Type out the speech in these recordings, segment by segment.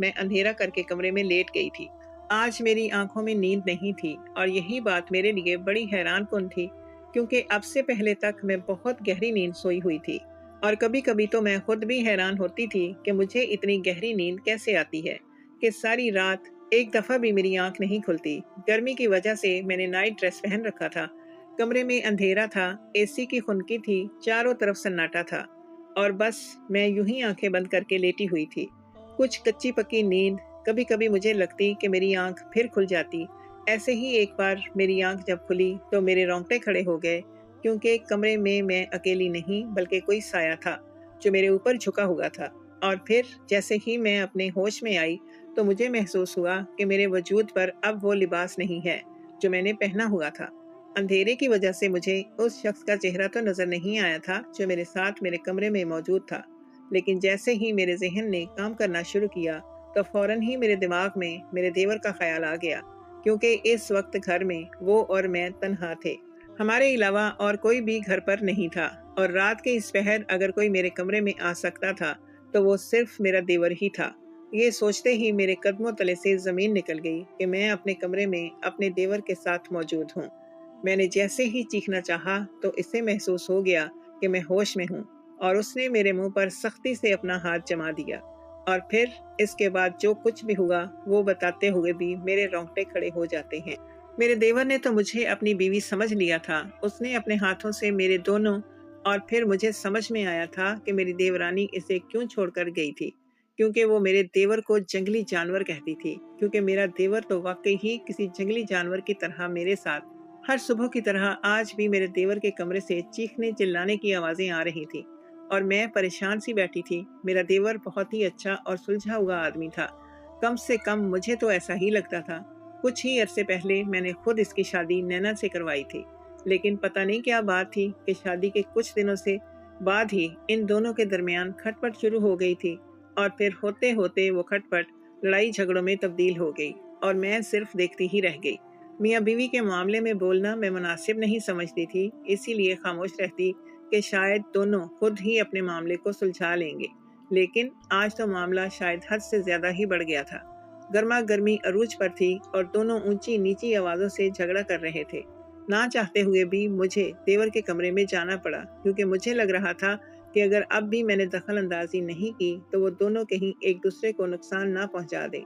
मैं अंधेरा करके कमरे में लेट गई थी। आज मेरी आंखों में नींद नहीं थी और यही बात मेरे लिए बड़ी हैरानकुन थी, क्योंकि अब से पहले तक मैं बहुत गहरी नींद सोई हुई थी। और कभी कभी तो मैं खुद भी हैरान होती थी कि मुझे इतनी गहरी नींद कैसे आती है कि सारी रात एक दफ़ा भी मेरी आंख नहीं खुलती। गर्मी की वजह से मैंने नाइट ड्रेस पहन रखा था। कमरे में अंधेरा था, एसी की खुनकी थी, चारों तरफ सन्नाटा था और बस मैं यूं ही आंखें बंद करके लेटी हुई थी। कुछ कच्ची पक्की नींद। कभी कभी मुझे लगती कि मेरी आंख फिर खुल जाती। ऐसे ही एक बार मेरी आंख जब खुली तो मेरे रोंगटे खड़े हो गए, क्योंकि कमरे में मैं अकेली नहीं बल्कि कोई साया था जो मेरे ऊपर झुका हुआ था। और फिर जैसे ही मैं अपने होश में आई तो मुझे महसूस हुआ कि मेरे वजूद पर अब वो लिबास नहीं है जो मैंने पहना हुआ था। अंधेरे की वजह से मुझे उस शख्स का चेहरा तो नजर नहीं आया था जो मेरे साथ मेरे कमरे में मौजूद था, लेकिन जैसे ही मेरे जहन ने काम करना शुरू किया तो फौरन ही मेरे दिमाग में मेरे देवर का ख्याल आ गया, क्योंकि इस वक्त घर में वो और मैं तन्हा थे। हमारे अलावा और कोई भी घर पर नहीं था और रात के इस पहर अगर कोई मेरे कमरे में आ सकता था तो वो सिर्फ मेरा देवर ही था। ये सोचते ही मेरे कदमों तले से जमीन निकल गई कि मैं अपने कमरे में अपने देवर के साथ मौजूद हूँ। मैंने जैसे ही चीखना चाहा तो इसे महसूस हो गया कि मैं होश में हूँ और उसने मेरे मुंह पर सख्ती से अपना हाथ जमा दिया। और फिर इसके बाद जो कुछ भी हुआ वो बताते हुए भी मेरे रोंगटे खड़े हो जाते हैं। मेरे देवर ने तो मुझे अपनी बीवी समझ लिया था। उसने अपने हाथों से मेरे दोनों, और फिर मुझे समझ में आया था कि मेरी देवरानी इसे क्यों छोड़कर गई थी, क्योंकि वो मेरे देवर को जंगली जानवर कहती थी, क्योंकि मेरा देवर तो वाकई ही किसी जंगली जानवर की तरह मेरे साथ हर सुबह की तरह आज भी मेरे देवर के कमरे से चीखने चिल्लाने की आवाजें आ रही थी और मैं परेशान सी बैठी थी। मेरा देवर बहुत ही अच्छा और सुलझा हुआ आदमी था, कम से कम मुझे तो ऐसा ही लगता था। कुछ ही अरसे पहले मैंने खुद इसकी शादी नैना से करवाई थी, लेकिन पता नहीं क्या बात थी कि शादी के कुछ दिनों से बाद ही इन दोनों के दरमियान खटपट शुरू हो गई थी और फिर होते होते वो खटपट लड़ाई झगड़ों में तब्दील हो गई और मैं सिर्फ देखती ही रह गई। मियाँ बीवी के मामले में बोलना मैं मुनासिब नहीं समझती थी, इसीलिए खामोश रहती कि शायद दोनों खुद ही अपने मामले को सुलझा लेंगे। लेकिन आज तो मामला शायद हद से ज्यादा ही बढ़ गया था। गर्मा गर्मी अरूज पर थी और दोनों ऊंची नीची आवाजों से झगड़ा कर रहे थे। ना चाहते हुए भी मुझे देवर के कमरे में जाना पड़ा, क्योंकि मुझे लग रहा था कि अगर अब भी मैंने दखल अंदाजी नहीं की तो वो दोनों कहीं एक दूसरे को नुकसान ना पहुंचा दे।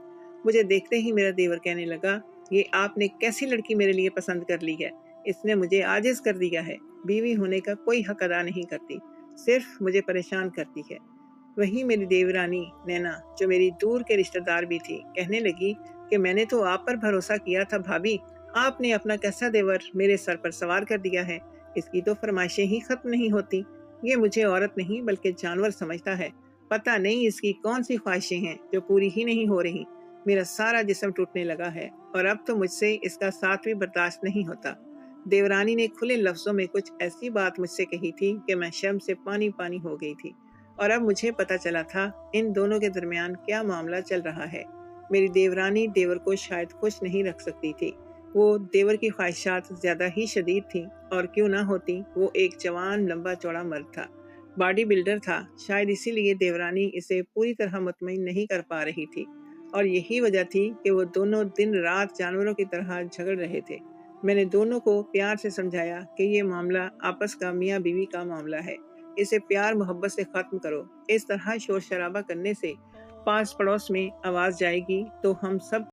मुझे देखते ही मेरा देवर कहने लगा, ये आपने कैसी लड़की मेरे लिए पसंद कर ली है। इसने मुझे आजिज कर दिया है। बीवी होने का कोई हक अदा नहीं करती, सिर्फ मुझे परेशान करती है। वहीं मेरी देवरानी नैना, जो मेरी दूर के रिश्तेदार भी थी, कहने लगी कि मैंने तो आप पर भरोसा किया था भाभी, आपने अपना कैसा देवर मेरे सर पर सवार कर दिया है। इसकी तो फरमाइशें ही खत्म नहीं होती। ये मुझे औरत नहीं बल्कि जानवर समझता है। पता नहीं इसकी कौन सी ख्वाहिशें हैं जो पूरी ही नहीं हो रही। मेरा सारा जिस्म टूटने लगा है और अब तो मुझसे इसका साथ भी बर्दाश्त नहीं होता। देवरानी ने खुले लफ्जों में कुछ ऐसी बात मुझसे कही थी कि मैं शर्म से पानी पानी हो गई थी। और अब मुझे पता चला था इन दोनों के दरमियान क्या मामला चल रहा है। मेरी देवरानी देवर को शायद खुश नहीं रख सकती थी। वो देवर की ख्वाहिशात ज्यादा ही शदीद थी, और क्यों ना होती, वो एक जवान लंबा चौड़ा मर्द था, बॉडी बिल्डर था। शायद इसीलिए देवरानी इसे पूरी तरह मुतमईन नहीं कर पा रही थी और यही वजह थी कि वो दोनों दिन रात जानवरों की तरह झगड़ रहे थे। मैंने दोनों को प्यार से समझाया कि ये मामला आपस का मियाँ बीवी का मामला है, इसे प्यार मोहब्बत से खत्म करो। इस तरह शोर शराबा करने से पास पड़ोस में आवाज जाएगी तो हम सब